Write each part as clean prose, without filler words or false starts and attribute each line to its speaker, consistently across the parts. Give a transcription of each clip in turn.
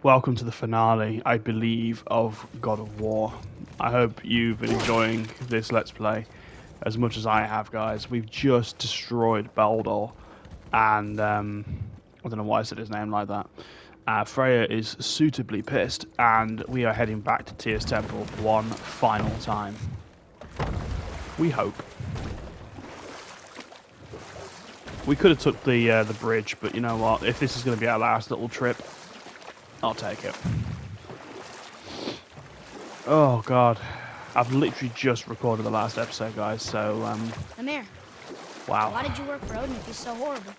Speaker 1: welcome to the finale, I believe, of God of War. I hope you've been enjoying this Let's Play as much as I have, guys. We've just destroyed Baldur, and I don't know why I said his name like that. Freya is suitably pissed, and we are heading back to Tyr's Temple one final time. We hope. We could have took the bridge, but you know what? If this is going to be our last little trip, I'll take it. Oh god, I've literally just recorded the last episode, guys. So
Speaker 2: Amir.
Speaker 1: Wow.
Speaker 2: Why did you work for Odin if he's so horrible?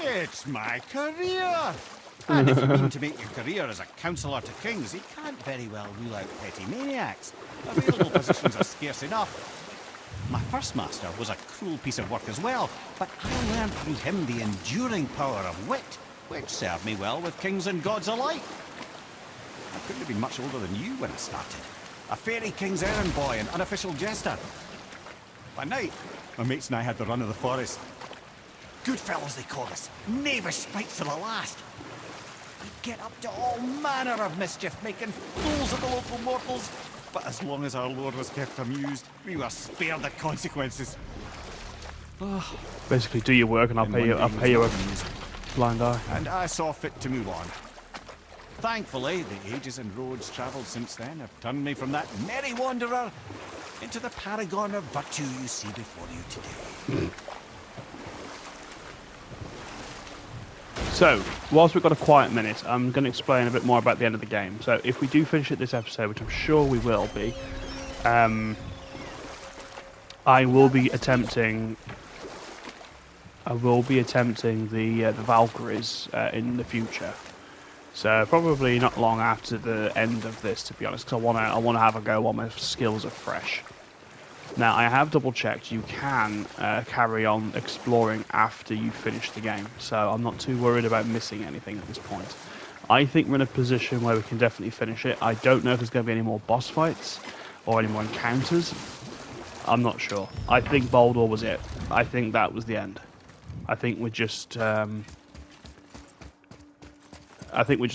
Speaker 3: It's my career. And if you mean to make your career as a counsellor to kings, you can't very well rule out petty maniacs. Available positions are scarce enough. My first master was a cruel piece of work as well, but I learned through him the enduring power of wit, which served me well with kings and gods alike. I couldn't have been much older than you when I started. A fairy king's errand boy and unofficial jester. By night, my mates and I had the run of the forest. Good fellows they call us, knavish spites to the last. We'd get up to all manner of mischief, making fools of the local mortals. But as long as our lord was kept amused, we were spared the consequences.
Speaker 1: Basically, do your work and I'll pay you a blind eye.
Speaker 3: And I saw fit to move on. Thankfully, the ages and roads travelled since then have turned me from that merry wanderer into the paragon of virtue you see before you today.
Speaker 1: So, whilst we've got a quiet minute, I'm going to explain a bit more about the end of the game. So, if we do finish it this episode, which I'm sure we will be, I will be attempting the Valkyries in the future. So probably not long after the end of this, to be honest, because I want to have a go while my skills are fresh. Now, I have double-checked you can carry on exploring after you finish the game, so I'm not too worried about missing anything at this point. I think we're in a position where we can definitely finish it. I don't know if there's going to be any more boss fights or any more encounters. I'm not sure. I think Baldur was it. I think that was the end. I think we're just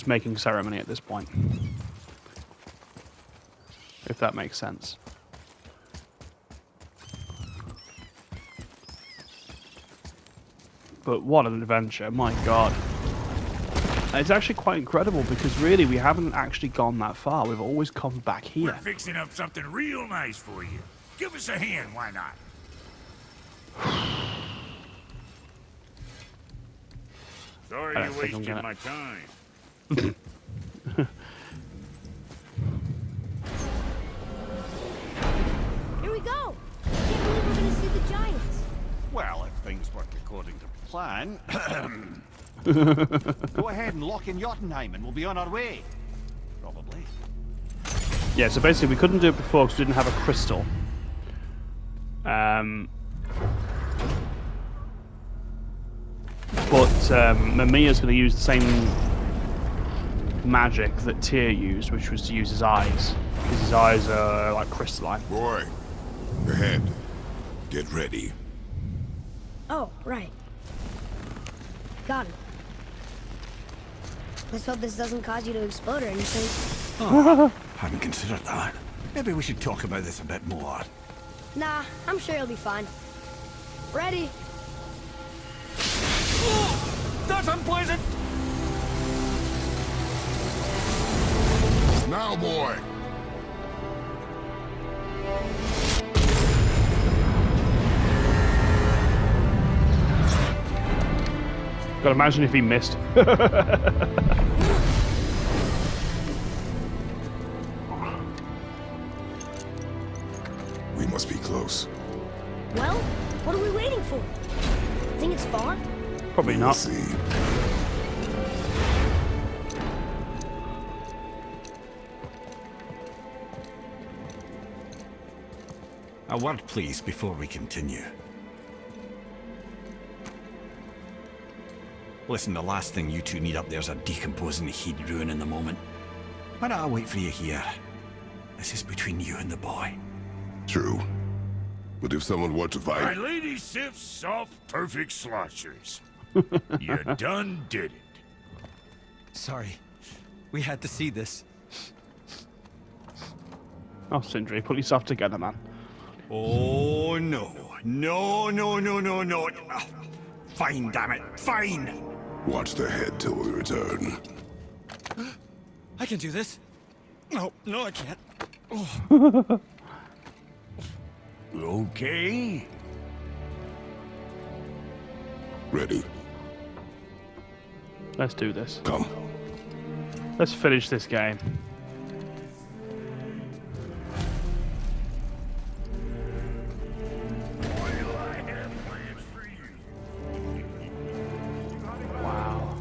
Speaker 1: making ceremony at this point, if that makes sense. But what an adventure, my god. It's actually quite incredible because really we haven't actually gone that far. We've always come back here.
Speaker 4: We're fixing up something real nice for you. Give us a hand, why not? Sorry you wasted my time.
Speaker 2: Here we go! I can't believe we're gonna see the giants.
Speaker 3: Well, if things work according to plan... Go ahead and lock in Jotunheim and we'll be on our way. Probably.
Speaker 1: Yeah, so basically we couldn't do it before because we didn't have a crystal. But Mamiya's going to use the same magic that Tyr used, which was to use his eyes. Because his eyes are like crystalline.
Speaker 5: Boy, ahead. Get ready.
Speaker 2: Oh, right. Got it. Let's hope this doesn't cause you to explode or anything.
Speaker 3: Oh, hadn't considered that. Maybe we should talk about this a bit more.
Speaker 2: Nah, I'm sure you'll be fine. Ready?
Speaker 3: Oh, that's unpleasant!
Speaker 5: Now, boy.
Speaker 1: God, imagine if he missed.
Speaker 5: We must be close.
Speaker 2: Well, what are we waiting for? Think it's far?
Speaker 1: Probably
Speaker 5: We'll
Speaker 1: not.
Speaker 5: see.
Speaker 3: A word, please, before we continue. Listen, the last thing you two need up there's a decomposing heat ruining the moment. Why don't I wait for you here? This is between you and the boy.
Speaker 5: True. But if someone were to
Speaker 4: My
Speaker 5: fight...
Speaker 4: lady Sif's soft, perfect sloshers. You done did it.
Speaker 3: Sorry. We had to see this.
Speaker 1: Oh, Sindri, put yourself together, man.
Speaker 3: Oh, no. No, no, no, no, no. Ah, fine, damn it. Fine.
Speaker 5: Watch the head till we return.
Speaker 3: I can do this. No, no, I can't.
Speaker 4: Okay.
Speaker 5: Ready.
Speaker 1: Let's do this.
Speaker 5: Come.
Speaker 1: Let's finish this game. Wow.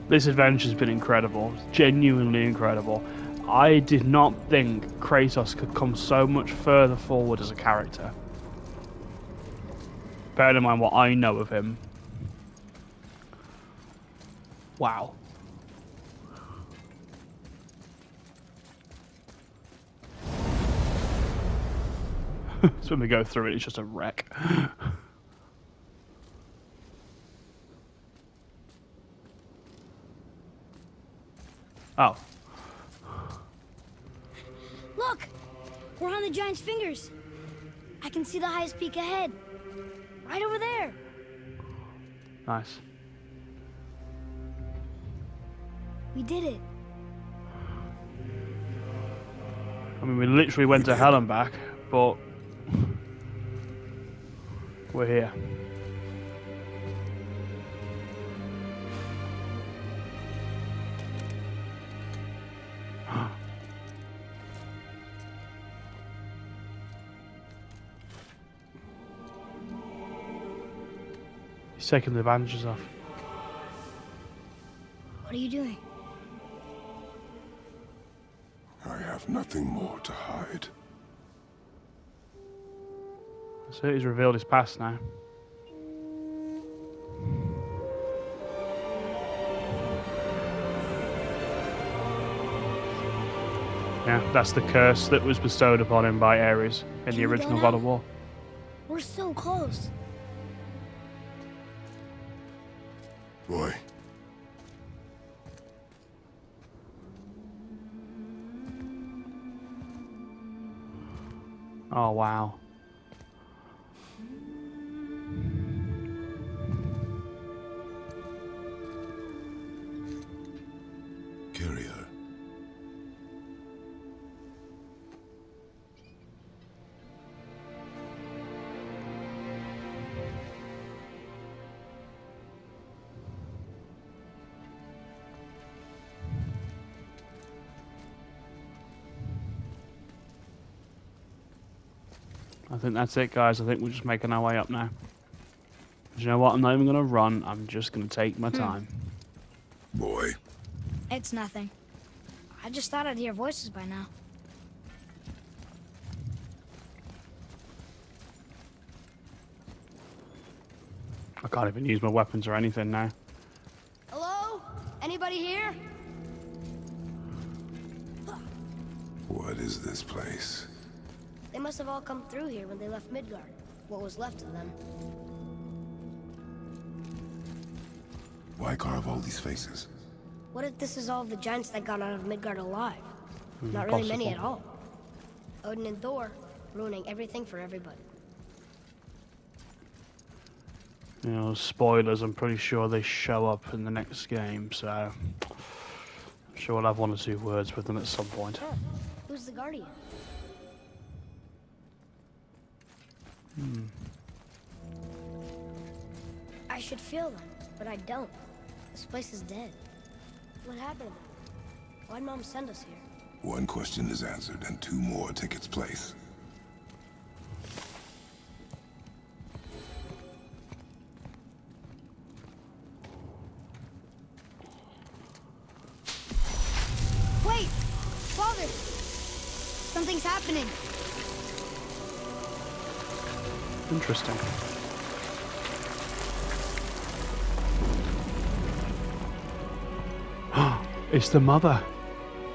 Speaker 1: This adventure's been incredible, genuinely incredible. I did not think Kratos could come so much further forward as a character. Bearing in mind what I know of him. Wow. So when we go through it, it's just a wreck. Oh.
Speaker 2: Look! We're on the giant's fingers. I can see the highest peak ahead. Right over there.
Speaker 1: Nice.
Speaker 2: We did it.
Speaker 1: I mean, we literally went to hell and back, but we're here. He's taking the bandages off.
Speaker 2: What are you doing?
Speaker 5: I have nothing more to hide.
Speaker 1: So he's revealed his past now. Yeah, that's the curse that was bestowed upon him by Ares in the
Speaker 2: Can we go
Speaker 1: original
Speaker 2: now?
Speaker 1: God of War.
Speaker 2: We're so close.
Speaker 5: Boy.
Speaker 1: Oh, wow.
Speaker 5: Carry her.
Speaker 1: I think that's it, guys. I think we're just making our way up now. You know what? I'm not even going to run. I'm just going to take my time.
Speaker 5: Boy.
Speaker 2: It's nothing. I just thought I'd hear voices by now.
Speaker 1: I can't even use my weapons or anything now.
Speaker 2: Hello? Anybody here?
Speaker 5: What is this place?
Speaker 2: They must have all come through here when they left Midgard. What was left of them.
Speaker 5: Why carve all these faces?
Speaker 2: What if this is all the giants that got out of Midgard alive? Not really many at all. Odin and Thor ruining everything for everybody.
Speaker 1: You know, spoilers, I'm pretty sure they show up in the next game, so I'm sure I'll have one or two words with them at some point.
Speaker 2: Who's the Guardian? I should feel them, but I don't. This place is dead. What happened to them? Why'd Mom send us here?
Speaker 5: One question is answered and two more take its place.
Speaker 2: Wait! Father! Something's happening.
Speaker 1: Interesting. It's the mother.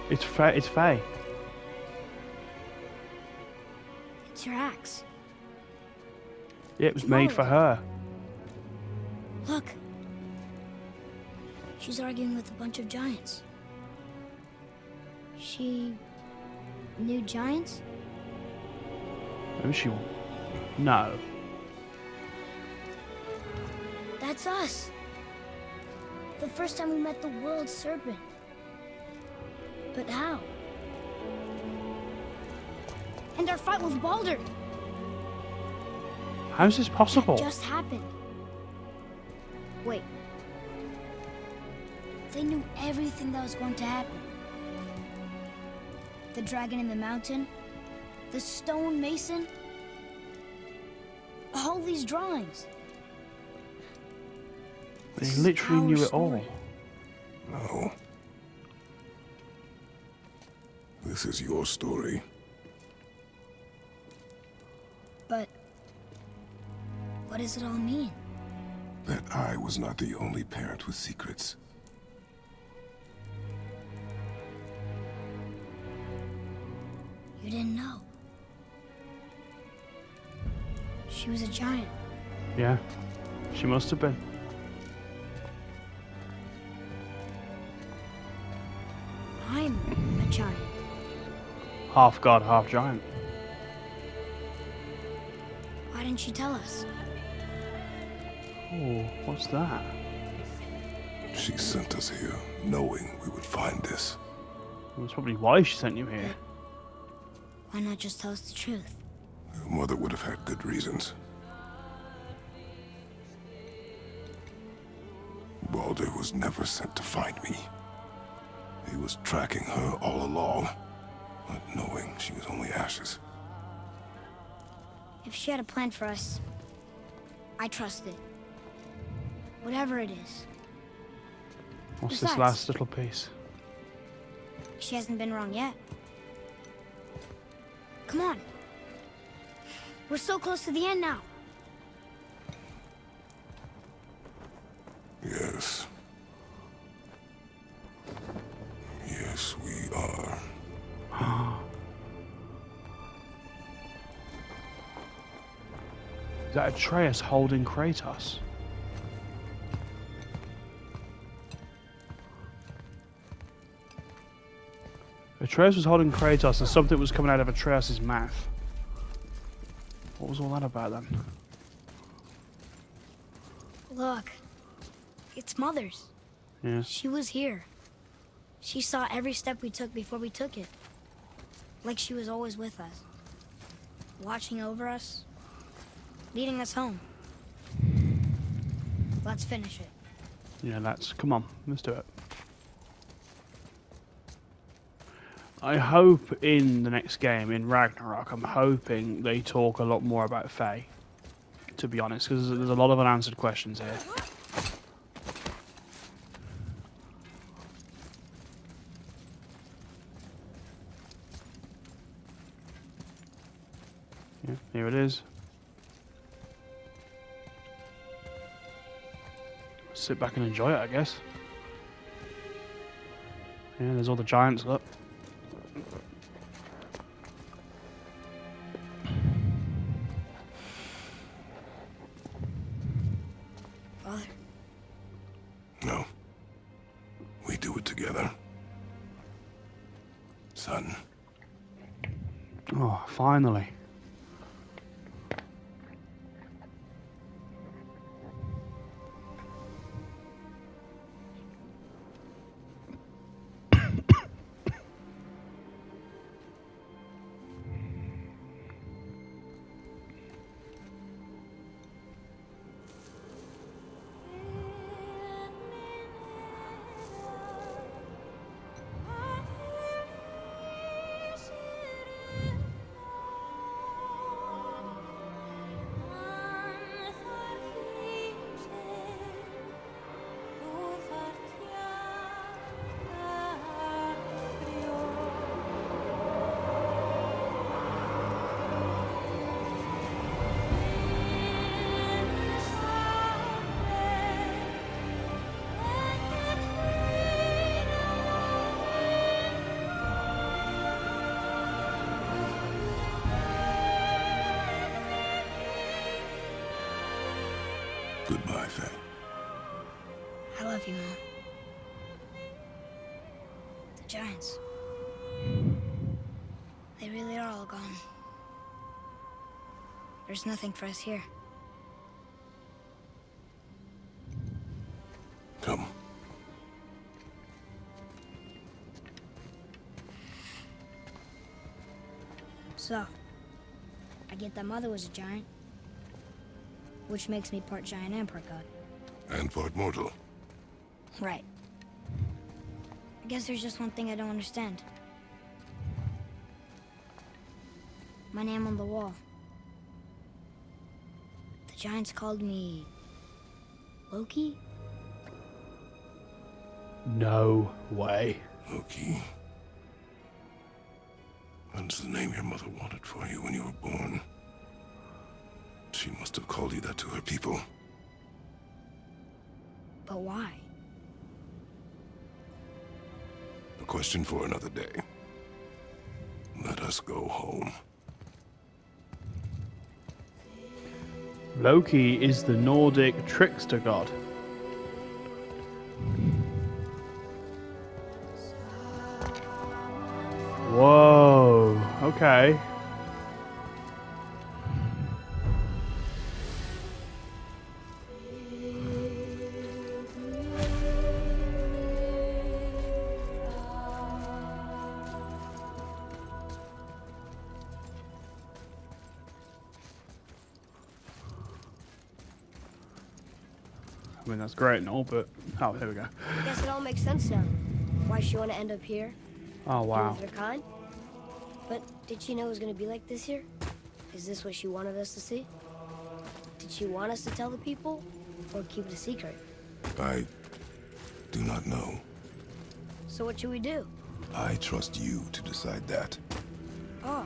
Speaker 1: It's Faye. It's Faye.
Speaker 2: It's your axe.
Speaker 1: Yeah, it was made for her.
Speaker 2: Look. She's arguing with a bunch of giants. She knew giants?
Speaker 1: Maybe she... No.
Speaker 2: That's us. The first time we met the world serpent. But how? And our fight with Baldur.
Speaker 1: How is this possible?
Speaker 2: That just happened. Wait. They knew everything that was going to happen. The dragon in the mountain, the stone mason, all these drawings.
Speaker 1: They literally knew it all.
Speaker 5: No. This is your story.
Speaker 2: But what does it all mean?
Speaker 5: That I was not the only parent with secrets.
Speaker 2: You didn't know. She was a giant.
Speaker 1: Yeah, she must have been.
Speaker 2: I'm a giant.
Speaker 1: Half god, half giant.
Speaker 2: Why didn't you tell us?
Speaker 1: Oh, what's that?
Speaker 5: She sent us here, knowing we would find this.
Speaker 1: That's probably why she sent you here.
Speaker 2: Why not just tell us the truth?
Speaker 5: Your mother would have had good reasons. Baldur was never sent to find me. He was tracking her all along, not knowing she was only ashes.
Speaker 2: If she had a plan for us, I trust it. Whatever it is.
Speaker 1: What's
Speaker 2: Besides,
Speaker 1: this last little piece?
Speaker 2: she hasn't been wrong yet. Come on. We're so close to the end now.
Speaker 5: Yes. Yes, we are.
Speaker 1: Is that Atreus holding Kratos? Atreus was holding Kratos and something was coming out of Atreus' mouth. What was all that about then?
Speaker 2: Look. It's Mother's.
Speaker 1: Yeah.
Speaker 2: She was here. She saw every step we took before we took it. Like she was always with us. Watching over us. Leading us home. Let's finish it.
Speaker 1: Yeah, come on, let's do it. I hope in the next game, in Ragnarok, I'm hoping they talk a lot more about Faye. To be honest, because there's a lot of unanswered questions here. Yeah, here it is. Sit back and enjoy it, I guess. Yeah, there's all the giants, look.
Speaker 2: Father.
Speaker 5: No. We do it together. Son.
Speaker 1: Oh, finally.
Speaker 5: Goodbye, Faye.
Speaker 2: I love you, Mom. The giants. They really are all gone. There's nothing for us here.
Speaker 5: Come.
Speaker 2: So, I get that Mother was a giant, which makes me part giant and part god.
Speaker 5: And part mortal.
Speaker 2: Right. I guess there's just one thing I don't understand. My name on the wall. The giants called me... Loki?
Speaker 1: No way.
Speaker 5: Loki. That's the name your mother wanted for you when you were born. She must have called you that to her people.
Speaker 2: But why?
Speaker 5: A question for another day. Let us go home.
Speaker 1: Loki is the Nordic trickster god. Whoa, okay. I mean, that's great and all, but... Oh, here we go.
Speaker 6: I guess it all makes sense now. Why she want to end up here?
Speaker 1: Oh, wow.
Speaker 6: With her kind? But did she know it was going to be like this here? Is this what she wanted us to see? Did she want us to tell the people? Or keep it a secret?
Speaker 5: I do not know.
Speaker 6: So what should we do?
Speaker 5: I trust you to decide that.
Speaker 6: Oh.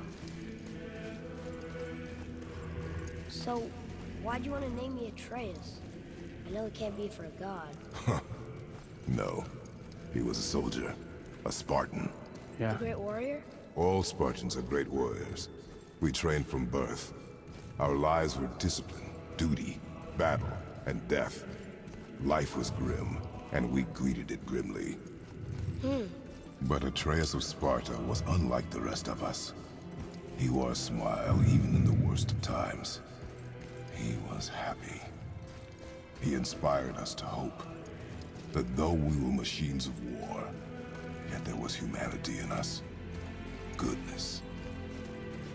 Speaker 6: So, why'd you want to name me Atreus? I know it can't be for a god.
Speaker 5: No. He was a soldier. A Spartan.
Speaker 1: Yeah.
Speaker 6: A great warrior?
Speaker 5: All Spartans are great warriors. We trained from birth. Our lives were discipline, duty, battle, and death. Life was grim, and we greeted it grimly. But Atreus of Sparta was unlike the rest of us. He wore a smile even in the worst of times. He was happy. He inspired us to hope that though we were machines of war, yet there was humanity in us. Goodness.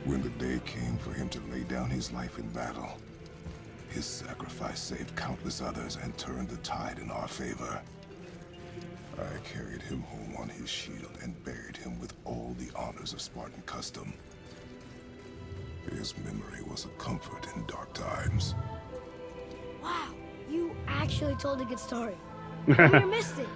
Speaker 5: When the day came for him to lay down his life in battle, his sacrifice saved countless others and turned the tide in our favor. I carried him home on his shield and buried him with all the honors of Spartan custom. His memory was a comfort in dark times.
Speaker 6: Wow, you actually told a good story. You missed it.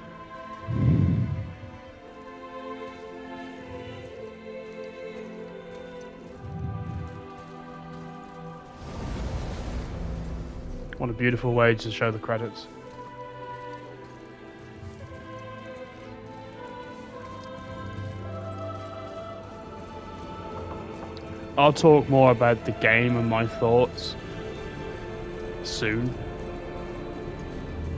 Speaker 1: What a beautiful way to show the credits. I'll talk more about the game and my thoughts soon.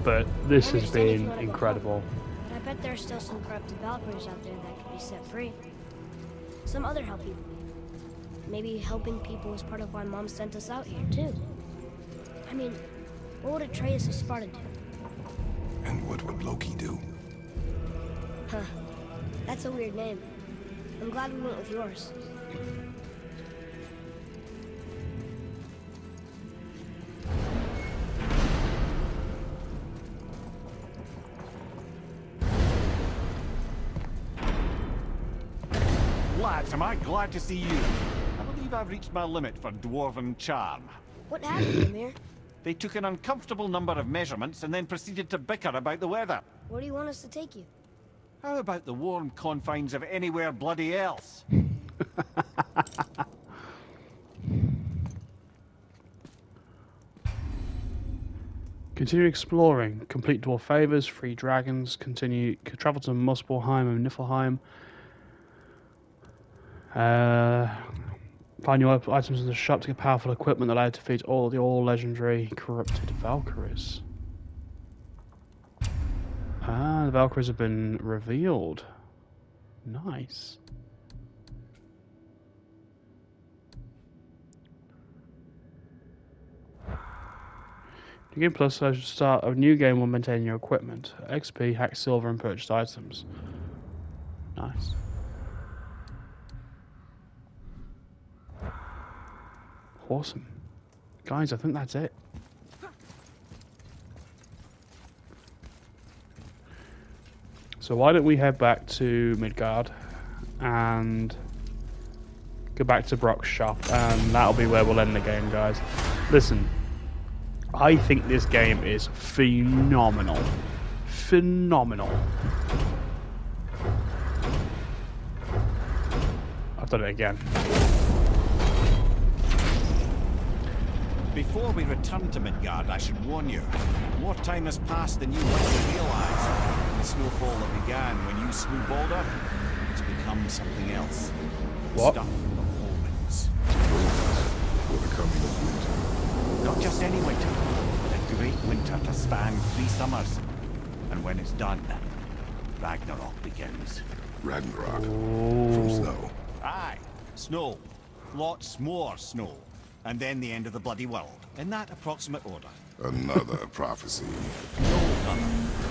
Speaker 1: But this has been incredible.
Speaker 6: But I bet there are still some corrupted Valkyries out there that could be set free. Some other help people. Maybe helping people was part of why Mom sent us out here, too. I mean, what would Atreus of Sparta do?
Speaker 5: And what would Loki do?
Speaker 6: Huh. That's a weird name. I'm glad we went with yours.
Speaker 3: Lads, am I glad to see you. I believe I've reached my limit for dwarven charm.
Speaker 6: What happened, Amir?
Speaker 3: They took an uncomfortable number of measurements and then proceeded to bicker about the weather.
Speaker 6: Where do you want us to take you?
Speaker 3: How about the warm confines of anywhere bloody else?
Speaker 1: Continue exploring. Complete dwarf favors. Free dragons. Continue. Travel to Muspelheim and Niflheim. Find your items in the shop to get powerful equipment that allow you to defeat all the legendary corrupted Valkyries. Ah, the Valkyries have been revealed. Nice. The game plus allows you to start a new game while maintaining your equipment. XP, hack silver, and purchased items. Nice. Awesome. Guys, I think that's it. So why don't we head back to Midgard and go back to Brock's shop, and that'll be where we'll end the game, guys. Listen, I think this game is phenomenal. Phenomenal. I've done it again.
Speaker 3: Before we return to Midgard, I should warn you. More time has passed than you likely realize. The snowfall that began when you slew Balder, it's become something else.
Speaker 1: What?
Speaker 3: Stuff of omens.
Speaker 5: For the coming of winter.
Speaker 3: Not just any winter, but a great winter to span 3 summers. And when it's done, Ragnarok begins.
Speaker 5: Ragnarok. From snow.
Speaker 3: Aye, snow. Lots more snow. And then the end of the bloody world, in that approximate order.
Speaker 5: Another prophecy.
Speaker 3: No, brother.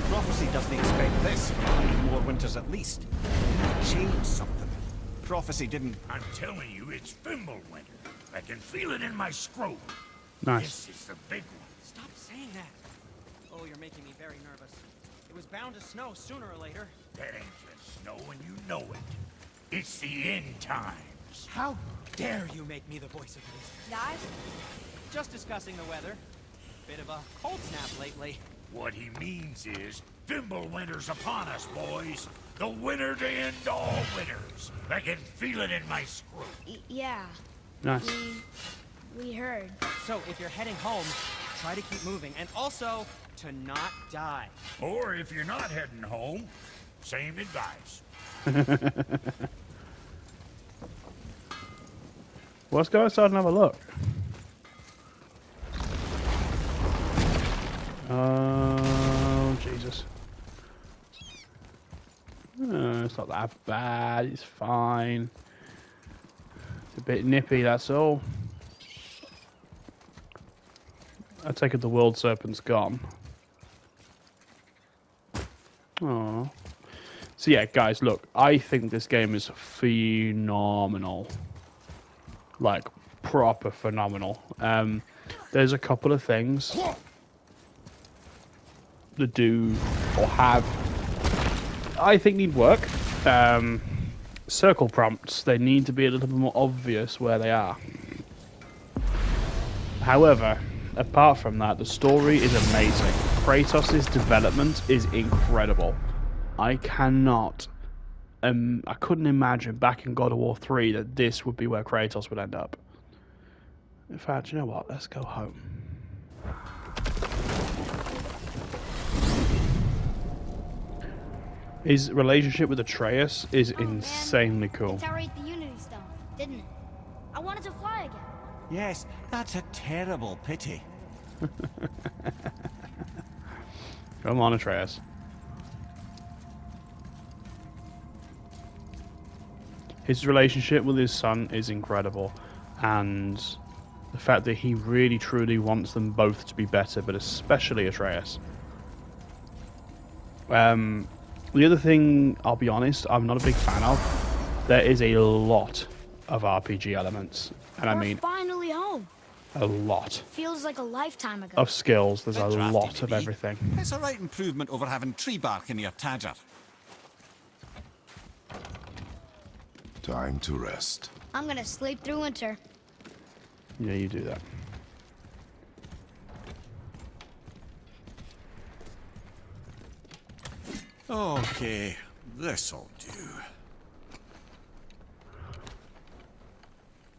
Speaker 3: Prophecy doesn't expect this for 100 more winters at least. Change something. Prophecy didn't...
Speaker 4: I'm telling you, it's Fimbulwinter. I can feel it in my scrotum.
Speaker 1: Nice.
Speaker 4: This is the big one.
Speaker 7: Stop saying that. Oh, you're making me very nervous. It was bound to snow sooner or later.
Speaker 4: That ain't just snow and you know it. It's the end times.
Speaker 7: How dare you make me the voice of reason?
Speaker 2: Guys,
Speaker 7: Just discussing the weather. Bit of a cold snap lately.
Speaker 4: What he means is, Fimbulwinter's upon us, boys. The winter to end all winters. I can feel it in my scrotum.
Speaker 2: yeah,
Speaker 1: Nice.
Speaker 2: we heard.
Speaker 7: So if you're heading home, try to keep moving, and also to not die.
Speaker 4: Or if you're not heading home, same advice.
Speaker 1: Well, let's go outside and have a look. Oh, Jesus. It's not that bad. It's fine. It's a bit nippy, that's all. I take it the world serpent's gone. Oh. So yeah, guys, look. I think this game is phenomenal. Like, proper phenomenal. There's a couple of things that do or have, I think, need work. Circle prompts, they need to be a little bit more obvious where they are. However, apart from that, the story is amazing. Kratos' development is incredible. I cannot... I couldn't imagine back in God of War 3 that this would be where Kratos would end up. In fact, you know what? Let's go home. His relationship with Atreus is insanely cool.
Speaker 2: It ate the Unity Stone, didn't it? I wanted to fly again.
Speaker 3: Yes, that's a terrible pity.
Speaker 1: Come on, Atreus. His relationship with his son is incredible, and the fact that he really truly wants them both to be better, but especially Atreus. The other thing, I'll be honest, I'm not a big fan of. There is a lot of RPG elements, and I mean
Speaker 2: Finally home.
Speaker 1: a lot
Speaker 2: Feels like a lifetime ago.
Speaker 1: of skills. There's a
Speaker 3: Bit drafty,
Speaker 1: lot of
Speaker 3: maybe.
Speaker 1: everything.
Speaker 3: It's a right improvement over having tree bark in your tadger.
Speaker 5: Time to rest.
Speaker 2: I'm gonna sleep through winter.
Speaker 1: Yeah, you do that.
Speaker 3: Okay, this'll do.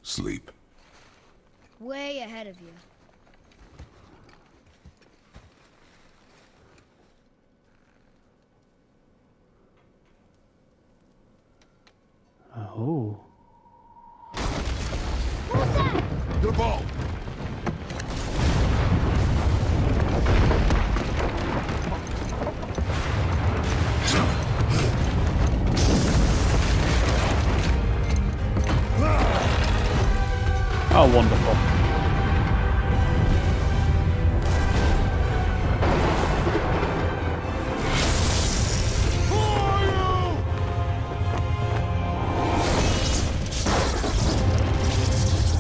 Speaker 5: Sleep.
Speaker 2: Way ahead of you.
Speaker 1: Oh. Oh, wonderful.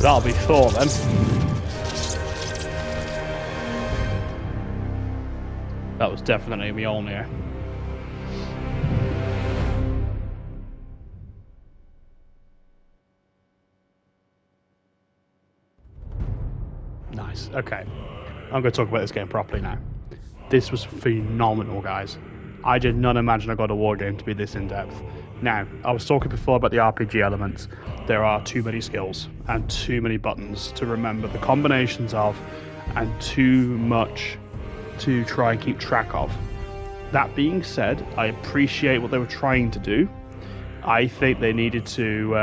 Speaker 1: That'll be Thor then. That was definitely Mjolnir. Nice. Okay. I'm going to talk about this game properly now. This was phenomenal, guys. I did not imagine a God of War game to be this in-depth. Now, I was talking before about the RPG elements. There are too many skills and too many buttons to remember the combinations of, and too much to try and keep track of. That being said, I appreciate what they were trying to do. I think they needed to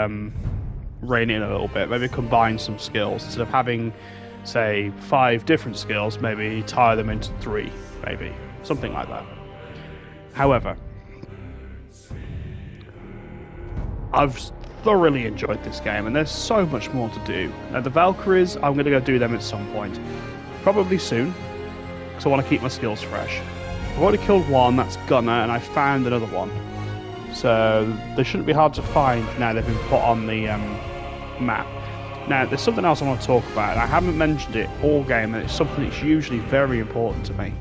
Speaker 1: rein it in a little bit, maybe combine some skills. Instead of having, say, 5 different skills, maybe tie them into 3, maybe. Something like that. However, I've thoroughly enjoyed this game, and there's so much more to do. Now, the Valkyries, I'm going to go do them at some point. Probably soon, because I want to keep my skills fresh. I've already killed one, that's Gunner, and I found another one. So, they shouldn't be hard to find now they've been put on the map. Now, there's something else I want to talk about, and I haven't mentioned it all game, and it's something that's usually very important to me.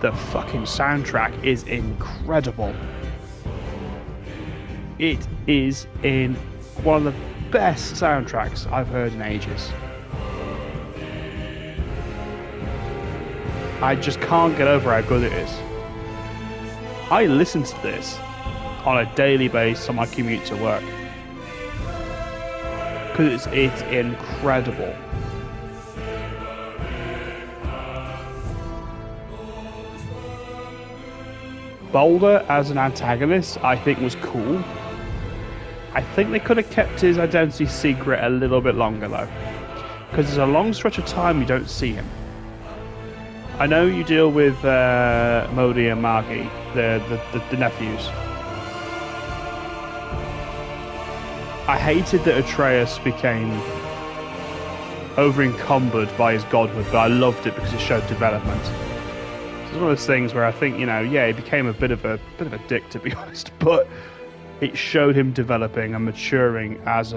Speaker 1: The fucking soundtrack is incredible. It is in one of the best soundtracks I've heard in ages. I just can't get over how good it is. I listen to this on a daily basis on my commute to work. Because it's incredible. Boulder as an antagonist, I think, was cool. I think they could have kept his identity secret a little bit longer, though. Because there's a long stretch of time you don't see him. I know you deal with Modi and Margi, the nephews. I hated that Atreus became over-encumbered by his godhood, but I loved it because it showed development. It's one of those things where I think, you know, yeah, he became a bit of a dick, to be honest, but it showed him developing and maturing as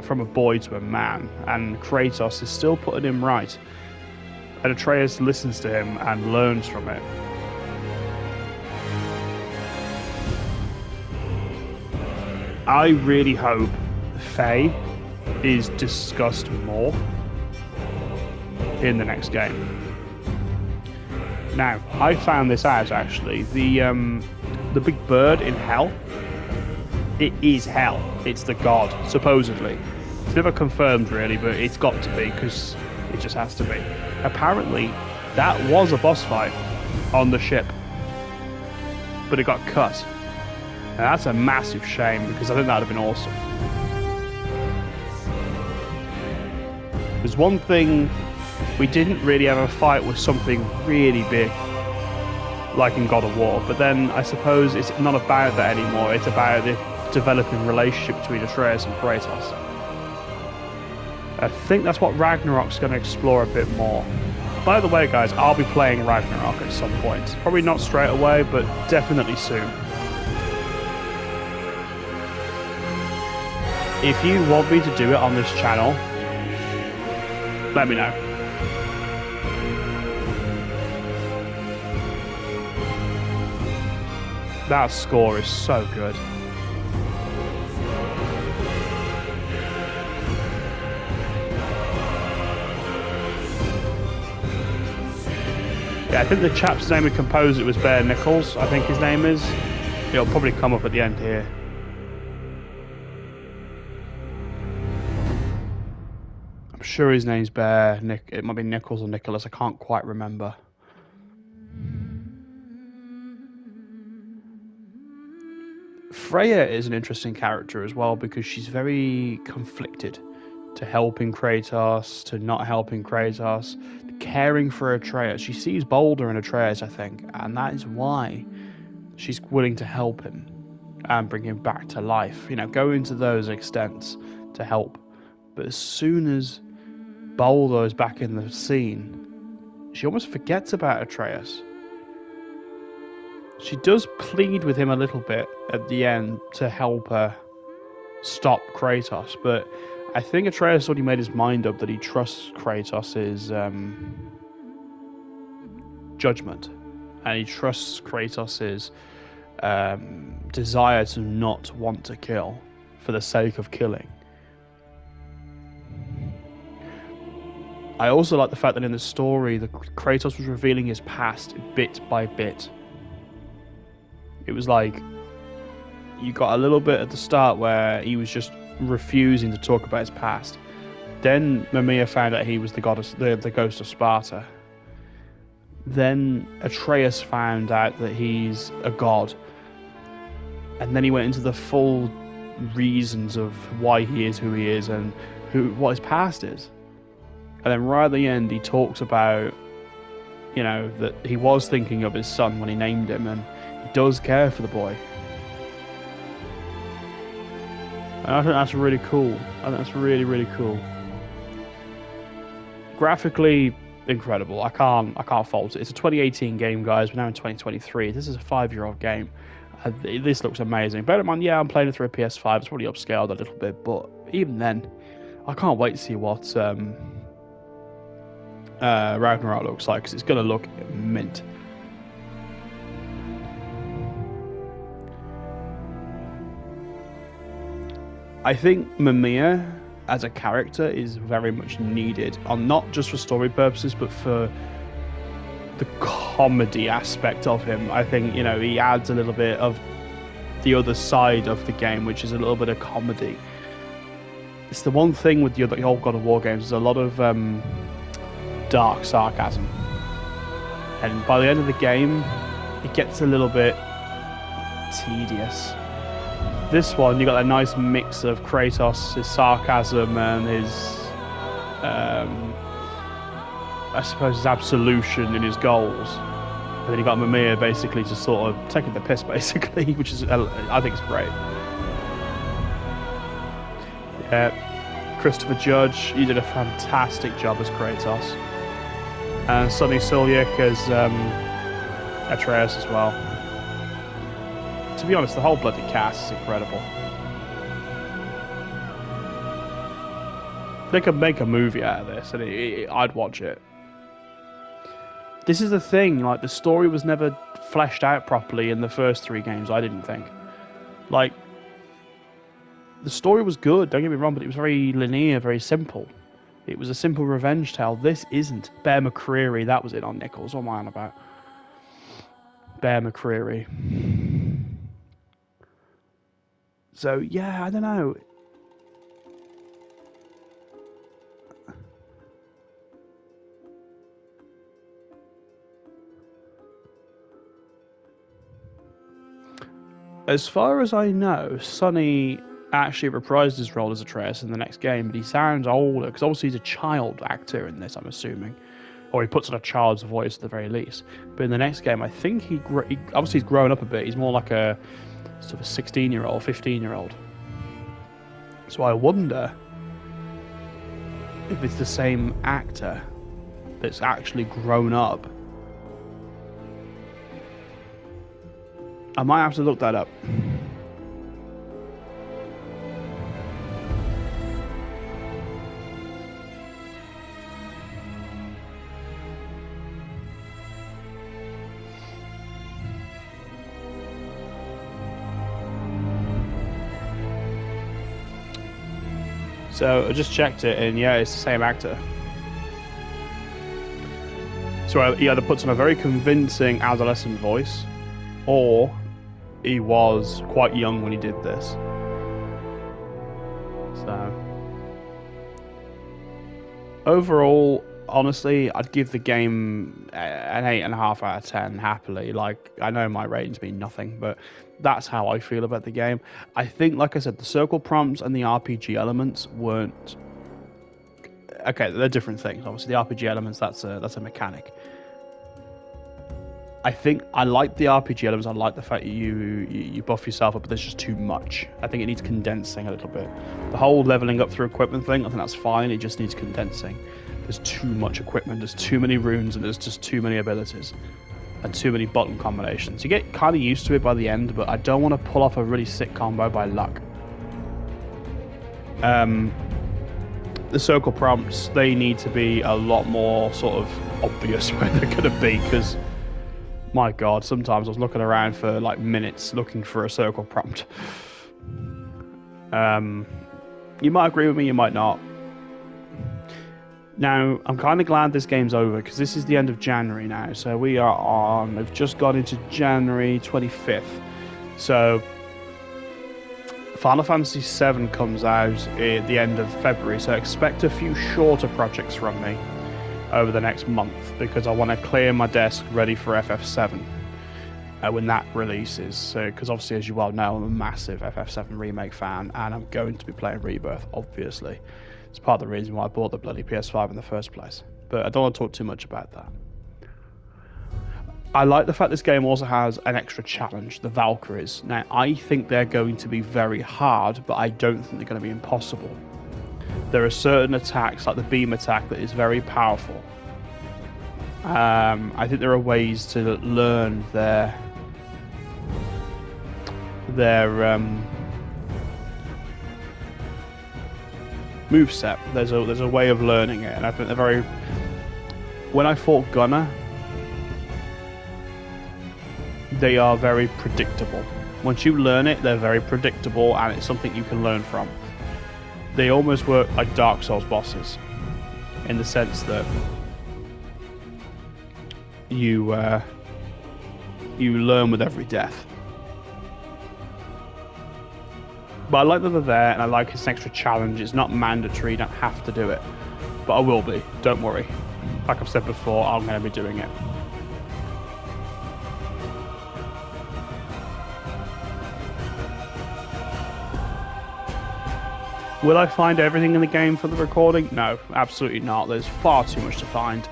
Speaker 1: from a boy to a man, and Kratos is still putting him right. And Atreus listens to him and learns from it. I really hope Faye is discussed more in the next game. Now, I found this out actually. The big bird in hell, it is hell. It's the god, supposedly. It's never confirmed really, but it's got to be because it just has to be. Apparently, that was a boss fight on the ship, but it got cut. Now, that's a massive shame because I think that would have been awesome. There's one thing, we didn't really have a fight with something really big, like in God of War, but then I suppose it's not about that anymore, it's about the developing relationship between Atreus and Kratos. I think that's what Ragnarok's going to explore a bit more. By the way, guys, I'll be playing Ragnarok at some point. Probably not straight away, but definitely soon. If you want me to do it on this channel, let me know. That score is so good. Yeah, I think the chap's name who composed it was Bear Nichols, I think his name is. It'll probably come up at the end here. I'm sure his name's Bear. It might be Nichols or Nicholas, I can't quite remember. Freya is an interesting character as well because she's very conflicted. To helping Kratos, to not helping Kratos, to caring for Atreus. She sees Boulder in Atreus, I think, and that is why she's willing to help him and bring him back to life. You know, go into those extents to help. But as soon as Baldur is back in the scene, she almost forgets about Atreus. She does plead with him a little bit at the end to help her stop Kratos, but I think Atreus already made his mind up that he trusts Kratos' judgment, and he trusts Kratos' desire to not want to kill for the sake of killing. I also like the fact that in the story, the Kratos was revealing his past bit by bit. It was like you got a little bit at the start where he was just refusing to talk about his past. Then Mimir found out he was the ghost of Sparta. Then Atreus found out that he's a god. And then he went into the full reasons of why he is who he is and what his past is. And then right at the end, he talks about, that he was thinking of his son when he named him, and he does care for the boy. And I think that's really cool. I think that's really, really cool. Graphically, incredible. I can't fault it. It's a 2018 game, guys. We're now in 2023. This is a 5-year-old game. This looks amazing. Bear in mind, yeah, I'm playing it through a PS5. It's probably upscaled a little bit, but even then, I can't wait to see what Ragnarok looks like, because it's going to look mint. I think Mimir as a character is very much needed, not just for story purposes, but for the comedy aspect of him. I think, he adds a little bit of the other side of the game, which is a little bit of comedy. It's the one thing with the old God of War games, there's a lot of dark sarcasm. And by the end of the game, it gets a little bit tedious. This one, you got that nice mix of Kratos, his sarcasm, and his, I suppose, his absolution in his goals. And then you got Mimir basically just sort of taking the piss, basically, which is, I think, is great. Yeah, Christopher Judge, you did a fantastic job as Kratos, and Sonny Suljic as Atreus as well. To be honest, the whole bloody cast is incredible. They could make a movie out of this, and I'd watch it. This is the thing, like, the story was never fleshed out properly in the first 3 games, I didn't think. Like, the story was good, don't get me wrong, but it was very linear, very simple. It was a simple revenge tale. This isn't. Bear McCreary, that was it on Nichols. What am I on about? Bear McCreary. So, yeah, I don't know. As far as I know, Sonny actually reprised his role as Atreus in the next game, but he sounds older, because obviously he's a child actor in this, I'm assuming. Or he puts on a child's voice at the very least. But in the next game, I think he obviously he's grown up a bit. He's more like a sort of a 16-year-old, 15-year-old. So I wonder if it's the same actor that's actually grown up. I might have to look that up. So I just checked it, and yeah, it's the same actor. So he either puts on a very convincing adolescent voice, or he was quite young when he did this. So overall, honestly, I'd give the game an 8.5 out of 10 happily. Like, I know my rating's been nothing, but that's how I feel about the game. I think, like I said, the circle prompts and the RPG elements weren't... Okay, they're different things. Obviously, the RPG elements, that's a mechanic. I think I like the RPG elements. I like the fact that you buff yourself up, but there's just too much. I think it needs condensing a little bit. The whole leveling up through equipment thing, I think that's fine. It just needs condensing. There's too much equipment. There's too many runes, and there's just too many abilities and too many button combinations. You get kind of used to it by the end, but I don't want to pull off a really sick combo by luck. The circle prompts, they need to be a lot more sort of obvious where they're going to be, because my god, sometimes I was looking around for like minutes looking for a circle prompt. You might agree with me, you might not. Now, I'm kind of glad this game's over, because this is the end of January now, so we've just got into January 25th. So Final Fantasy VII comes out at the end of February, so expect a few shorter projects from me over the next month, because I want to clear my desk ready for FF7 when that releases. So, because obviously, as you well know, I'm a massive FF7 remake fan, and I'm going to be playing Rebirth, obviously. It's part of the reason why I bought the bloody PS5 in the first place. But I don't want to talk too much about that. I like the fact this game also has an extra challenge, the Valkyries. Now, I think they're going to be very hard, but I don't think they're going to be impossible. There are certain attacks, like the beam attack, that is very powerful. I think there are ways to learn their moveset. There's a way of learning it, and I think they're very... When I fought Gunner, they are very predictable. Once you learn it, they're very predictable, and it's something you can learn from. They almost work like Dark Souls bosses, in the sense that you learn with every death. But I like that they're there, and I like it's an extra challenge. It's not mandatory, you don't have to do it. But I will be, don't worry. Like I've said before, I'm going to be doing it. Will I find everything in the game for the recording? No, absolutely not. There's far too much to find.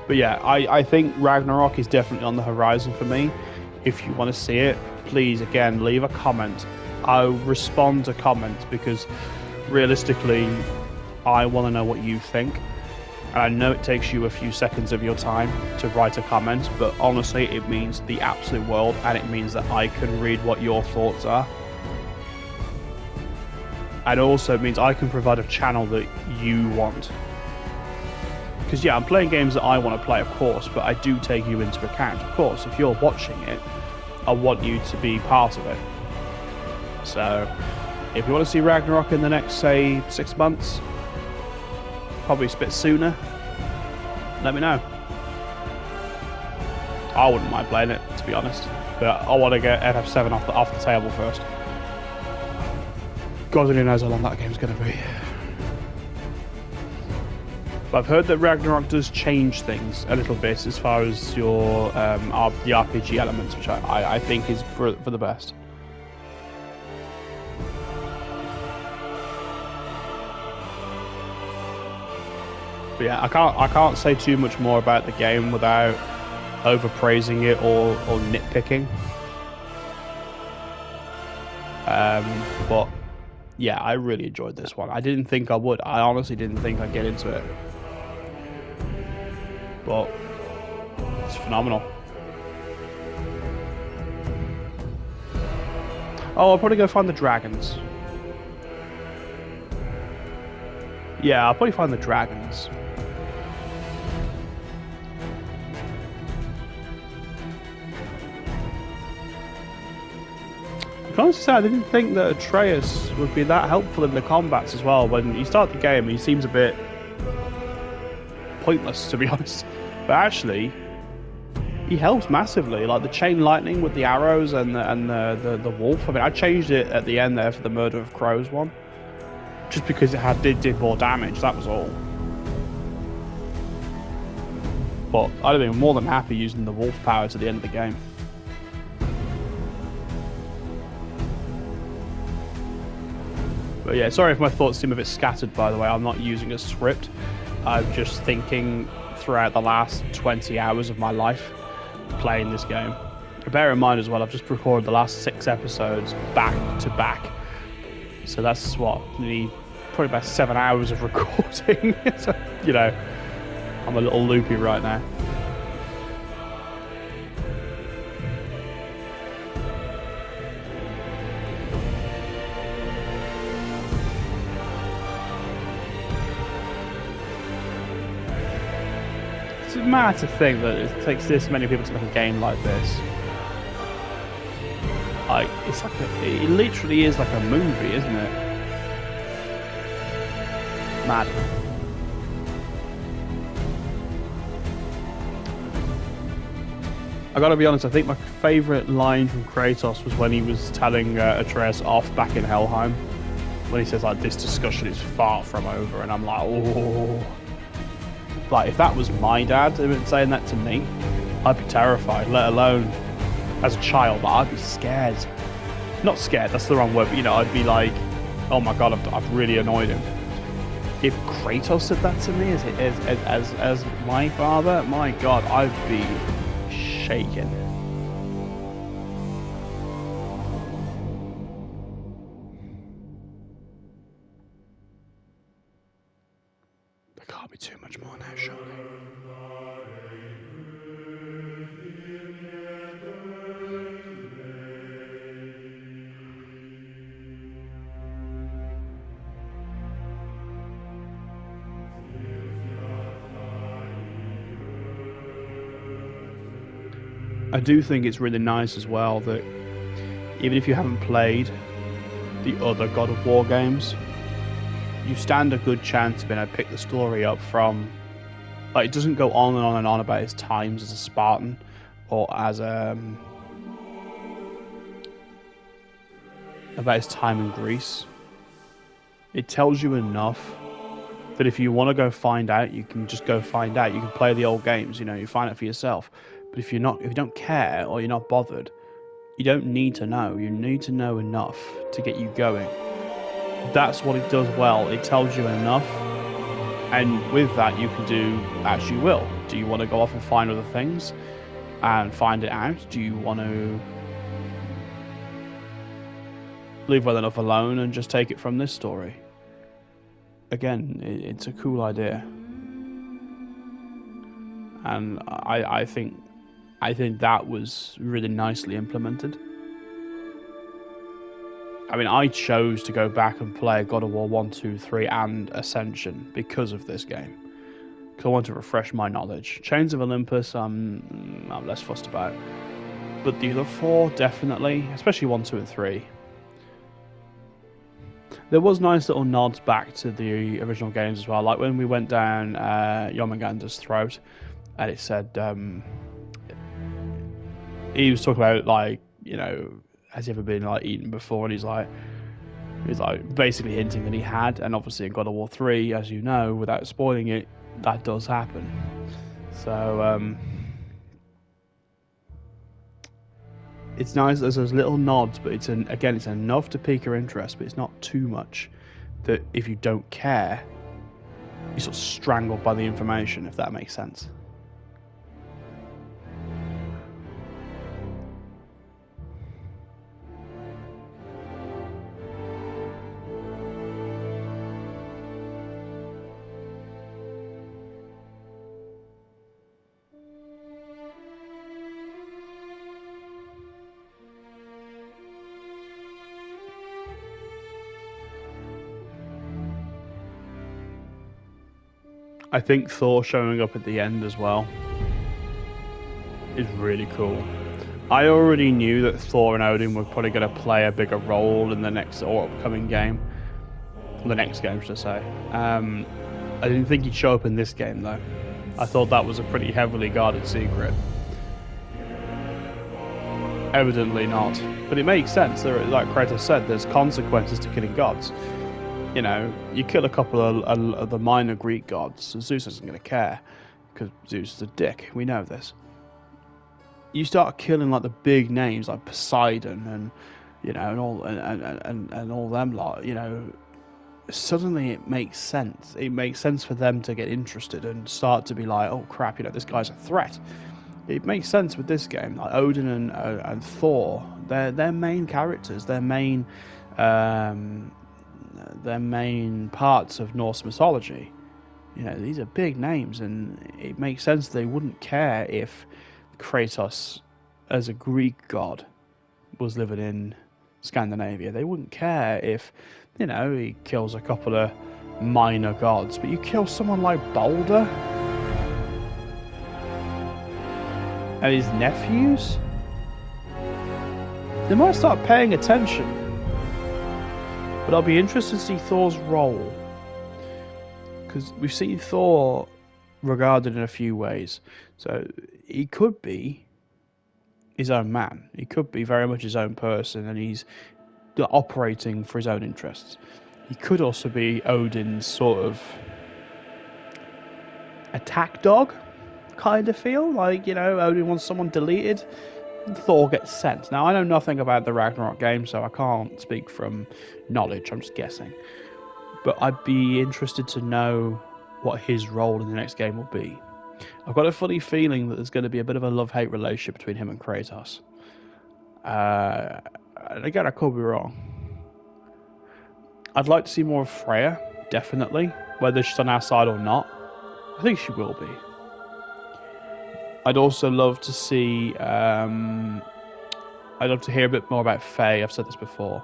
Speaker 1: But yeah, I think Ragnarok is definitely on the horizon for me. If you want to see it, please, again, leave a comment. I'll respond to comments, because realistically, I want to know what you think. And I know it takes you a few seconds of your time to write a comment, but honestly, it means the absolute world, and it means that I can read what your thoughts are. And also it means I can provide a channel that you want. Because yeah, I'm playing games that I want to play, of course, but I do take you into account. Of course, if you're watching it, I want you to be part of it. So, if you want to see Ragnarok in the next, say, 6 months, probably a bit sooner, let me know. I wouldn't mind playing it, to be honest, but I want to get FF7 off the table first. God only knows how long that game's going to be. But I've heard that Ragnarok does change things a little bit as far as your the RPG elements, which I think is for the best. But yeah, I can't say too much more about the game without overpraising it or nitpicking. But yeah, I really enjoyed this one. I didn't think I would. I honestly didn't think I'd get into it. But it's phenomenal. Oh, I'll probably go find the dragons. Yeah, I'll probably find the dragons. Honestly, I didn't think that Atreus would be that helpful in the combats as well. When you start the game, he seems a bit pointless, to be honest. But actually, he helps massively. Like the chain lightning with the arrows and the wolf. I mean, I changed it at the end there for the Murder of Crows one, just because it did more damage. That was all. But I'd have been more than happy using the wolf power to the end of the game. But yeah, sorry if my thoughts seem a bit scattered, by the way. I'm not using a script. I'm just thinking throughout the last 20 hours of my life playing this game. Bear in mind as well, I've just recorded the last 6 episodes back to back. So that's what, probably about 7 hours of recording. So, you know, I'm a little loopy right now. It's mad to think that it takes this many people to make a game like this. Like, it's like it literally is like a movie, isn't it? Mad. I gotta be honest, I think my favourite line from Kratos was when he was telling Atreus off back in Helheim. When he says, like, this discussion is far from over, and I'm like, oh. Like, if that was my dad saying that to me, I'd be terrified, let alone as a child. I'd be scared. Not scared, that's the wrong word, but, you know, I'd be like, oh my god, I've really annoyed him. If Kratos said that to me as my father, my god, I'd be shaken. There can't be too much more now, surely. I do think it's really nice as well that even if you haven't played the other God of War games, you stand a good chance of being able to pick the story up from, like, it doesn't go on and on and on about his times as a Spartan or as about his time in Greece. It tells you enough that if you want to go find out, you can just go find out. You can play the old games, you know, you find it for yourself. But if you don't care or you're not bothered, you don't need to know. You need to know enough to get you going. That's what it does well. It tells you enough, and with that you can do as you will. Do you want to go off and find other things and find it out? Do you want to leave well enough alone and just take it from this story? Again, it's a cool idea, and I think that was really nicely implemented. I mean, I chose to go back and play God of War 1, 2, 3 and Ascension because of this game. Because I want to refresh my knowledge. Chains of Olympus, I'm less fussed about. But the other 4, definitely, especially 1, 2 and 3. There was nice little nods back to the original games as well. Like when we went down Yomaganda's throat and it said... he was talking about, like, you know, has he ever been, like, eaten before? And he's like basically hinting that he had. And obviously in God of War 3, as you know, without spoiling it, that does happen. So it's nice. There's those little nods, but it's enough to pique your interest, but it's not too much that if you don't care, you're sort of strangled by the information, if that makes sense. I think Thor showing up at the end as well is really cool. I already knew that Thor and Odin were probably going to play a bigger role in the next or upcoming game. The next game, should I say. I didn't think he'd show up in this game, though. I thought that was a pretty heavily guarded secret. Evidently not. But it makes sense. Like Kratos said, there's consequences to killing gods. You know, you kill a couple of the minor Greek gods, Zeus isn't going to care, because Zeus is a dick. We know this. You start killing like the big names like Poseidon and, you know, and all them lot. You know, suddenly it makes sense. It makes sense for them to get interested and start to be like, oh crap, you know, this guy's a threat. It makes sense with this game. Like Odin and Thor, they're main characters. They're main parts of Norse mythology. You know, these are big names, and it makes sense they wouldn't care if Kratos, as a Greek god, was living in Scandinavia. They wouldn't care if, you know, he kills a couple of minor gods, but you kill someone like Balder and his nephews, they might start paying attention. But I'll be interested to see Thor's role, because we've seen Thor regarded in a few ways. So he could be his own man. He could be very much his own person, and he's operating for his own interests. He could also be Odin's sort of attack dog kind of feel. Like, you know, Odin wants someone deleted, Thor gets sent. Now, I know nothing about the Ragnarok game, so I can't speak from knowledge. I'm just guessing. But I'd be interested to know what his role in the next game will be. I've got a funny feeling that there's going to be a bit of a love-hate relationship between him and Kratos. And again, I could be wrong. I'd like to see more of Freya, definitely. Whether she's on our side or not, I think she will be. I'd also love to see... I'd love to hear a bit more about Faye. I've said this before.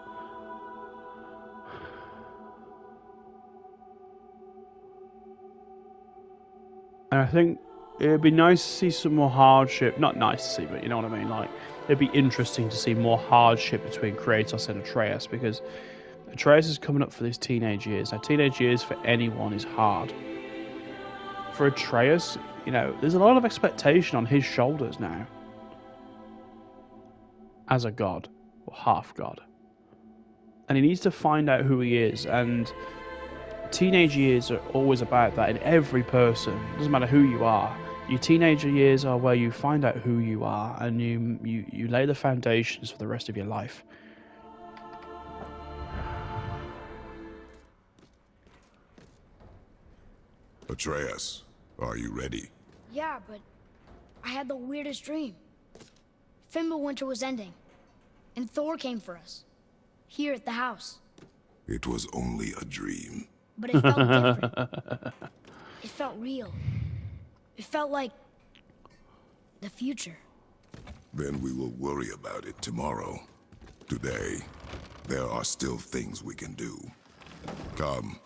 Speaker 1: And I think it'd be nice to see some more hardship. Not nice to see, but you know what I mean? Like, it'd be interesting to see more hardship between Kratos and Atreus, because Atreus is coming up for his teenage years. Now, teenage years for anyone is hard. For Atreus, you know, there's a lot of expectation on his shoulders now. As a god, or half god. And he needs to find out who he is, and teenage years are always about that in every person. Doesn't matter who you are. Your teenager years are where you find out who you are, and you lay the foundations for the rest of your life.
Speaker 5: Atreus, are you ready?
Speaker 2: Yeah, but I had the weirdest dream. Fimbulwinter was ending, and Thor came for us. Here at the house.
Speaker 5: It was only a dream.
Speaker 2: But it felt different. It felt real. It felt like the future.
Speaker 5: Then we will worry about it tomorrow. Today, there are still things we can do. Come.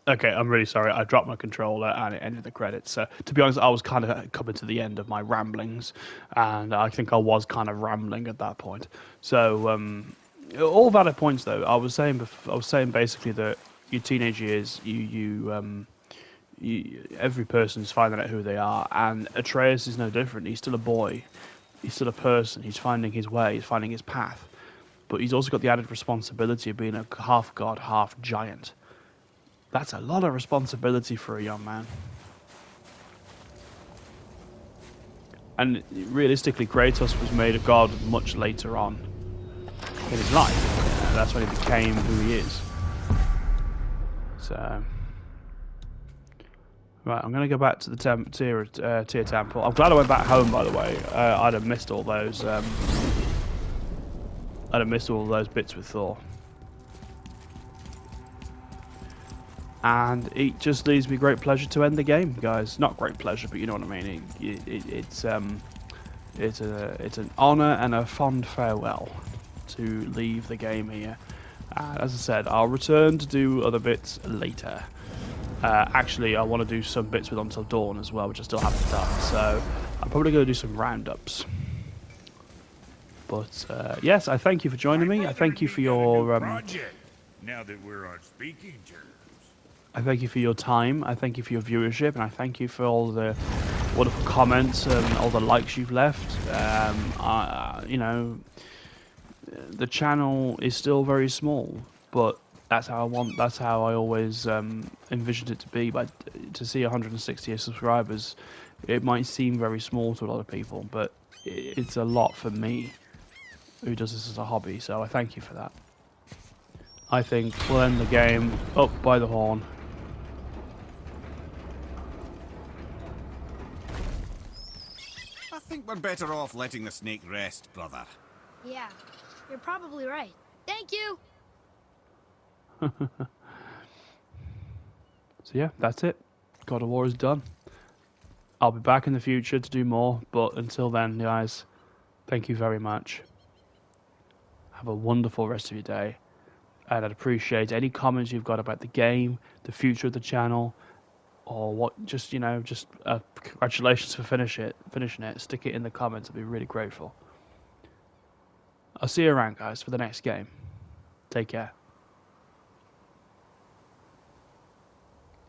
Speaker 1: Okay, I'm really sorry. I dropped my controller and it ended the credits. So, to be honest, I was kind of coming to the end of my ramblings, and I think I was kind of rambling at that point. So, all valid points, though. I was saying basically that your teenage years, every person's finding out who they are, and Atreus is no different. He's still a boy. He's still a person. He's finding his way. He's finding his path. But he's also got the added responsibility of being a half god, half giant. That's a lot of responsibility for a young man. And realistically, Kratos was made a god much later on in his life. That's when he became who he is. So, right, I'm going to go back to the tier temple. I'm glad I went back home, by the way. I'd have missed all those. I'd have missed all those bits with Thor. And it just leaves me great pleasure to end the game, guys. Not great pleasure, but you know what I mean. It's an honour and a fond farewell to leave the game here. As I said, I'll return to do other bits later. Actually, I want to do some bits with Until Dawn as well, which I still haven't done. So I'm probably going to do some roundups. But yes, I thank you for joining me. I thank you for your
Speaker 4: now that we're on speaking terms.
Speaker 1: I thank you for your time. I thank you for your viewership, and I thank you for all the wonderful comments and all the likes you've left. You know, the channel is still very small, but that's how I always envisioned it to be. But to see 160 subscribers, it might seem very small to a lot of people, but it's a lot for me, who does this as a hobby. So I thank you for that. I think we'll end the game up by the horn.
Speaker 3: I think we're better off letting the snake rest, brother.
Speaker 2: Yeah, you're probably right. Thank you!
Speaker 1: So yeah, that's it. God of War is done. I'll be back in the future to do more, but until then, guys, thank you very much. Have a wonderful rest of your day. And I'd appreciate any comments you've got about the game, the future of the channel, or what. Just congratulations for finishing it. Stick it in the comments. I'd be really grateful. I'll see you around, guys, for the next game. Take care.